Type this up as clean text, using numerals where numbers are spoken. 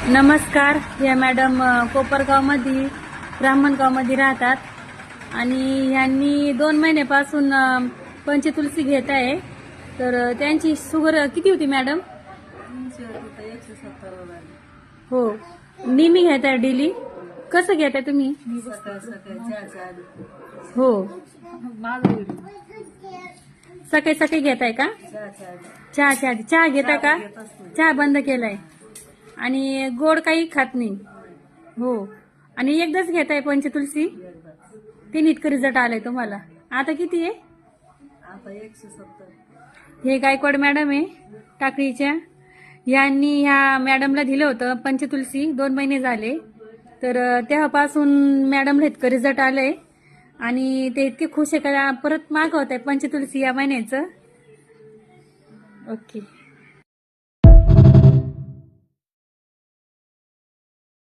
नमस्कार. या मॅडम कोपरगावमध्ये ब्राह्मणगावमध्ये राहतात आणि यांनी 2 महिन्यापासून पंचतुलसी घेत आहे. तर त्यांची शुगर किती होती मॅडम? 170 झाली. हो, नेहमी घेत आहे डेली. कसं घेताय तुम्ही? सकाळ सकाळी चहाच्या आधी. हो, माझं व्हिडिओ सकाळी सकाळी घेताय का? चहाच्या आधी. चहाच्या आधी चहा घेताय का? घेत असतो. चहा बंद केलाय आणि गोड काही खात नाही. हो, आणि एकदाच घेताय पंचतुलसी? एकदा. ते इतकं रिझल्ट आलाय तुम्हाला. आता किती आहे? आता 170. हे गायकवाड मॅडम आहे टाकळीच्या. यांनी ह्या मॅडमला दिलं होतं पंचतुलसी. 2 महिने झाले. तर तेव्हापासून मॅडमला इतकं रिझल्ट आलंय आणि ते इतके खुश आहे का परत मागवत आहे पंचतुलसी या महिन्याचं. ओके.